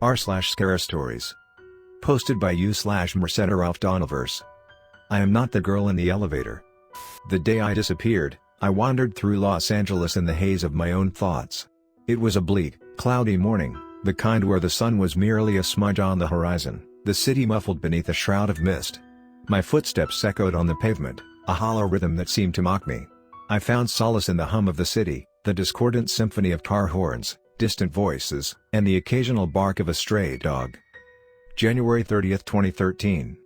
r/scariest stories. Posted by u/mrcenterofdauniverse. I am not the girl in the elevator. The day I disappeared, I wandered through Los Angeles in the haze of my own thoughts. It was a bleak, cloudy morning, the kind where the sun was merely a smudge on the horizon, the city muffled beneath a shroud of mist. My footsteps echoed on the pavement, a hollow rhythm that seemed to mock me. I found solace in the hum of the city, the discordant symphony of car horns, distant voices, and the occasional bark of a stray dog. January 30th, 2013.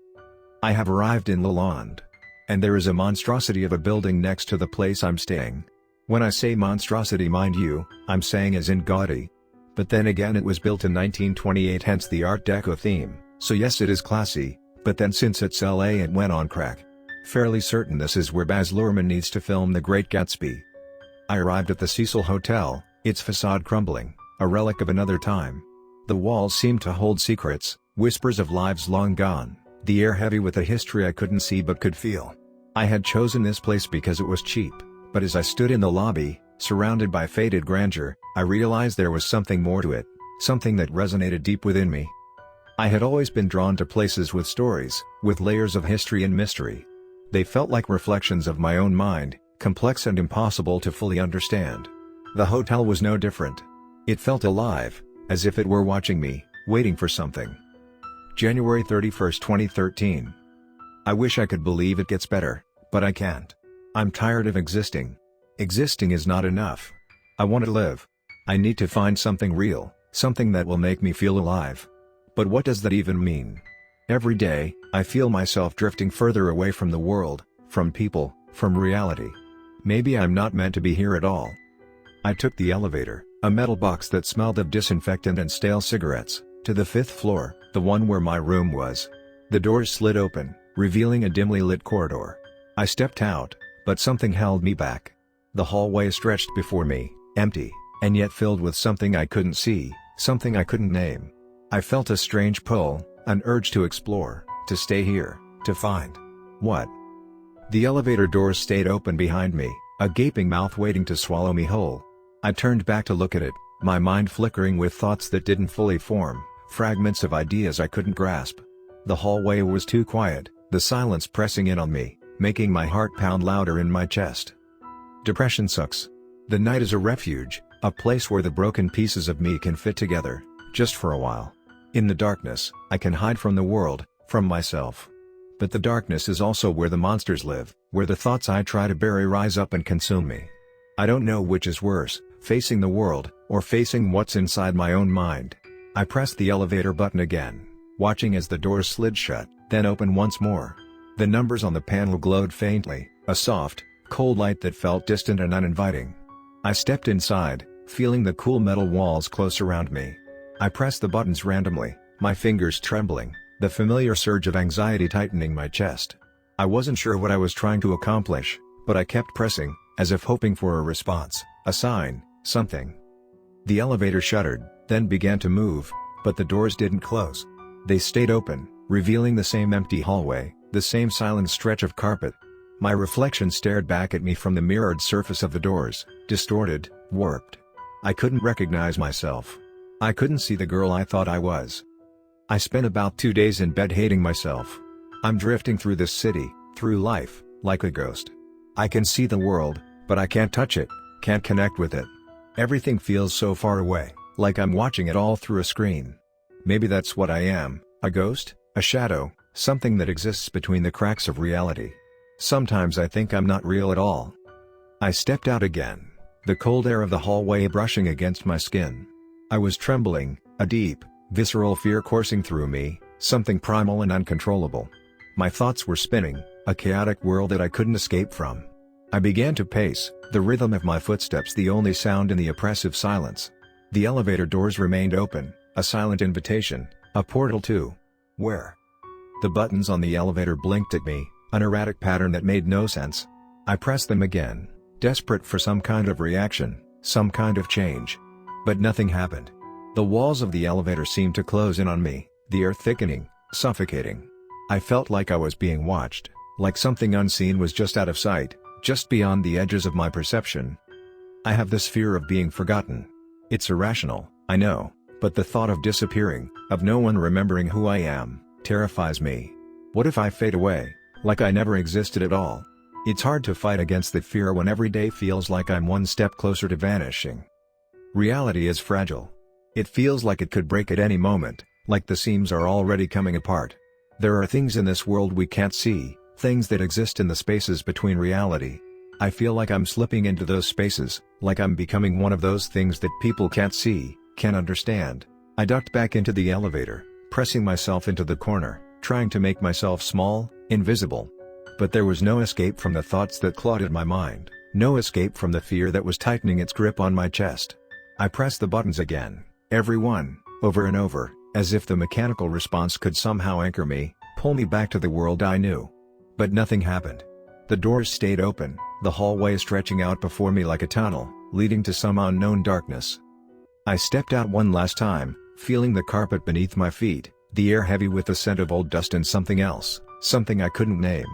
I have arrived in Lalonde. And there is a monstrosity of a building next to the place I'm staying. When I say monstrosity, mind you, I'm saying as in gaudy. But then again, it was built in 1928, hence the Art Deco theme, so yes, it is classy, but then since it's LA, it went on crack. Fairly certain this is where Baz Luhrmann needs to film The Great Gatsby. I arrived at the Cecil Hotel, its facade crumbling, a relic of another time. The walls seemed to hold secrets, whispers of lives long gone, the air heavy with a history I couldn't see but could feel. I had chosen this place because it was cheap, but as I stood in the lobby, surrounded by faded grandeur, I realized there was something more to it, something that resonated deep within me. I had always been drawn to places with stories, with layers of history and mystery. They felt like reflections of my own mind, complex and impossible to fully understand. The hotel was no different. It felt alive, as if it were watching me, waiting for something. January 31st, 2013. I wish I could believe it gets better, but I can't. I'm tired of existing. Existing is not enough. I want to live. I need to find something real, something that will make me feel alive. But what does that even mean? Every day, I feel myself drifting further away from the world, from people, from reality. Maybe I'm not meant to be here at all. I took the elevator, a metal box that smelled of disinfectant and stale cigarettes, to the 5th floor, the one where my room was. The doors slid open, revealing a dimly lit corridor. I stepped out, but something held me back. The hallway stretched before me, empty, and yet filled with something I couldn't see, something I couldn't name. I felt a strange pull, an urge to explore, to stay here, to find. What? The elevator doors stayed open behind me, a gaping mouth waiting to swallow me whole. I turned back to look at it, my mind flickering with thoughts that didn't fully form, fragments of ideas I couldn't grasp. The hallway was too quiet, the silence pressing in on me, making my heart pound louder in my chest. Depression sucks. The night is a refuge, a place where the broken pieces of me can fit together, just for a while. In the darkness, I can hide from the world, from myself. But the darkness is also where the monsters live, where the thoughts I try to bury rise up and consume me. I don't know which is worse, facing the world, or facing what's inside my own mind. I pressed the elevator button again, watching as the doors slid shut, then opened once more. The numbers on the panel glowed faintly, a soft, cold light that felt distant and uninviting. I stepped inside, feeling the cool metal walls close around me. I pressed the buttons randomly, my fingers trembling, the familiar surge of anxiety tightening my chest. I wasn't sure what I was trying to accomplish, but I kept pressing, as if hoping for a response, a sign, something. The elevator shuddered, then began to move, but the doors didn't close. They stayed open, revealing the same empty hallway, the same silent stretch of carpet. My reflection stared back at me from the mirrored surface of the doors, distorted, warped. I couldn't recognize myself. I couldn't see the girl I thought I was. I spent about 2 days in bed hating myself. I'm drifting through this city, through life, like a ghost. I can see the world, but I can't touch it, can't connect with it. Everything feels so far away, like I'm watching it all through a screen. Maybe that's what I am, a ghost, a shadow, something that exists between the cracks of reality. Sometimes I think I'm not real at all. I stepped out again, the cold air of the hallway brushing against my skin. I was trembling, a deep, visceral fear coursing through me, something primal and uncontrollable. My thoughts were spinning, a chaotic whirl that I couldn't escape from. I began to pace, the rhythm of my footsteps the only sound in the oppressive silence. The elevator doors remained open, a silent invitation, a portal to where? The buttons on the elevator blinked at me, an erratic pattern that made no sense. I pressed them again, desperate for some kind of reaction, some kind of change. But nothing happened. The walls of the elevator seemed to close in on me, the air thickening, suffocating. I felt like I was being watched, like something unseen was just out of sight, just beyond the edges of my perception. I have this fear of being forgotten. It's irrational, I know, But the thought of disappearing, of no one remembering who I am, terrifies me. What if I fade away, like I never existed at all? It's hard to fight against the fear when every day feels like I'm one step closer to vanishing. Reality is fragile. It feels like it could break at any moment, like the seams are already coming apart. There are things in this world we can't see, things that exist in the spaces between reality. I feel like I'm slipping into those spaces, like I'm becoming one of those things that people can't see, can't understand. I ducked back into the elevator, pressing myself into the corner, trying to make myself small, invisible. But there was no escape from the thoughts that clawed at my mind, no escape from the fear that was tightening its grip on my chest. I pressed the buttons again, every one, over and over, as if the mechanical response could somehow anchor me, pull me back to the world I knew. But nothing happened. The doors stayed open, the hallway stretching out before me like a tunnel, leading to some unknown darkness. I stepped out one last time, feeling the carpet beneath my feet, the air heavy with the scent of old dust and something else, something I couldn't name.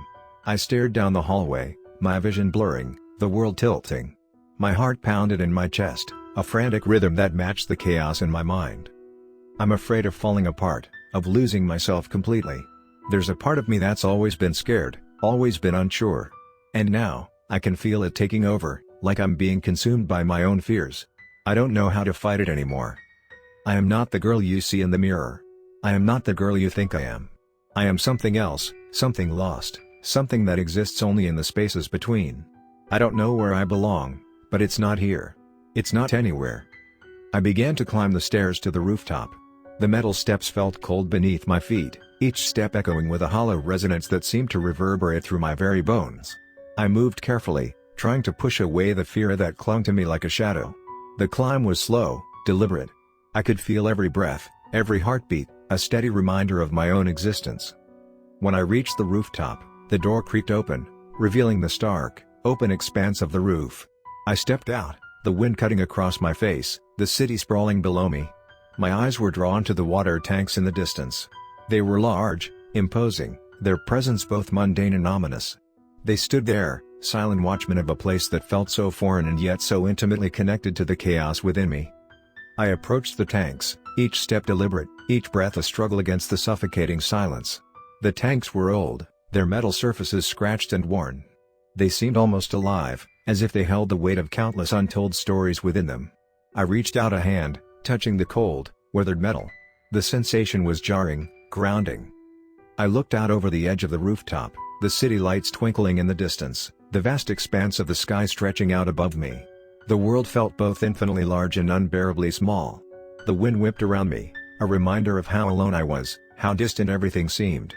I stared down the hallway, my vision blurring, the world tilting. My heart pounded in my chest, a frantic rhythm that matched the chaos in my mind. I'm afraid of falling apart, of losing myself completely. There's a part of me that's always been scared, always been unsure. And now, I can feel it taking over, like I'm being consumed by my own fears. I don't know how to fight it anymore. I am not the girl you see in the mirror. I am not the girl you think I am. I am something else, something lost, something that exists only in the spaces between. I don't know where I belong, but it's not here. It's not anywhere. I began to climb the stairs to the rooftop. The metal steps felt cold beneath my feet, each step echoing with a hollow resonance that seemed to reverberate through my very bones. I moved carefully, trying to push away the fear that clung to me like a shadow. The climb was slow, deliberate. I could feel every breath, every heartbeat, a steady reminder of my own existence. When I reached the rooftop, the door creaked open, revealing the stark, open expanse of the roof. I stepped out, the wind cutting across my face, the city sprawling below me. My eyes were drawn to the water tanks in the distance. They were large, imposing, their presence both mundane and ominous. They stood there, silent watchmen of a place that felt so foreign and yet so intimately connected to the chaos within me. I approached the tanks, each step deliberate, each breath a struggle against the suffocating silence. The tanks were old, their metal surfaces scratched and worn. They seemed almost alive, as if they held the weight of countless untold stories within them. I reached out a hand, touching the cold, weathered metal. The sensation was jarring, grounding. I looked out over the edge of the rooftop, the city lights twinkling in the distance, the vast expanse of the sky stretching out above me. The world felt both infinitely large and unbearably small. The wind whipped around me, a reminder of how alone I was, how distant everything seemed.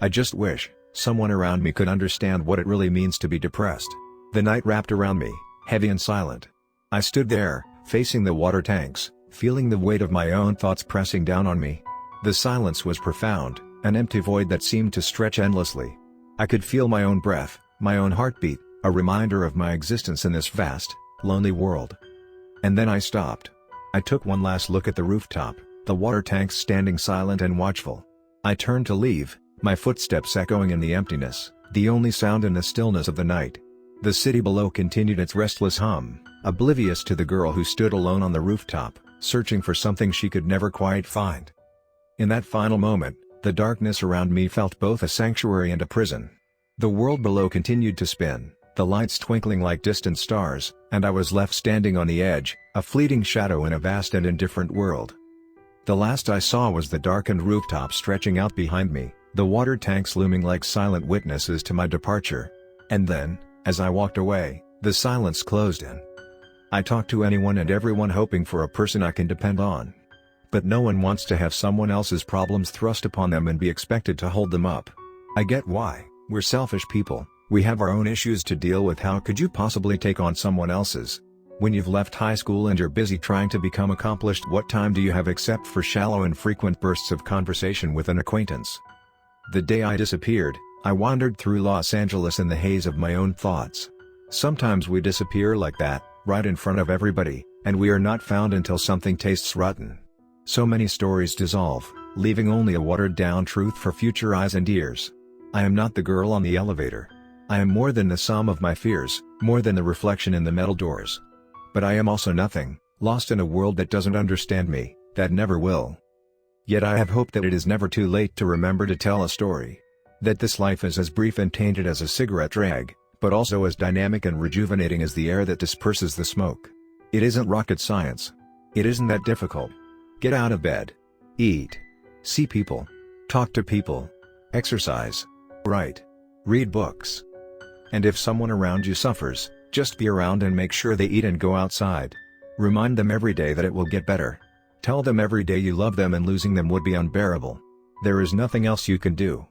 I just wish someone around me could understand what it really means to be depressed. The night wrapped around me, heavy and silent. I stood there, facing the water tanks, feeling the weight of my own thoughts pressing down on me. The silence was profound, an empty void that seemed to stretch endlessly. I could feel my own breath, my own heartbeat, a reminder of my existence in this vast, lonely world. And then I stopped. I took one last look at the rooftop, the water tanks standing silent and watchful. I turned to leave, my footsteps echoing in the emptiness, the only sound in the stillness of the night. The city below continued its restless hum, oblivious to the girl who stood alone on the rooftop, searching for something she could never quite find. In that final moment, the darkness around me felt both a sanctuary and a prison. The world below continued to spin, the lights twinkling like distant stars, and I was left standing on the edge, a fleeting shadow in a vast and indifferent world. The last I saw was the darkened rooftop stretching out behind me, the water tanks looming like silent witnesses to my departure. And then, as I walked away, the silence closed in. I talked to anyone and everyone hoping for a person I can depend on. But no one wants to have someone else's problems thrust upon them and be expected to hold them up. I get why, we're selfish people, we have our own issues to deal with. How could you possibly take on someone else's? When you've left high school and you're busy trying to become accomplished, what time do you have except for shallow and frequent bursts of conversation with an acquaintance? The day I disappeared, I wandered through Los Angeles in the haze of my own thoughts. Sometimes we disappear like that, right in front of everybody, and we are not found until something tastes rotten. So many stories dissolve, leaving only a watered-down truth for future eyes and ears. I am not the girl on the elevator. I am more than the sum of my fears, more than the reflection in the metal doors. But I am also nothing, lost in a world that doesn't understand me, That never will. Yet I have hope that it is never too late to remember to tell a story. That this life is as brief and tainted as a cigarette drag, but also as dynamic and rejuvenating as the air that disperses the smoke. It isn't rocket science. It isn't that difficult. Get out of bed. Eat. See people. Talk to people. Exercise. Write. Read books. And if someone around you suffers, just be around and make sure they eat and go outside. Remind them every day that it will get better. Tell them every day you love them and losing them would be unbearable. There is nothing else you can do.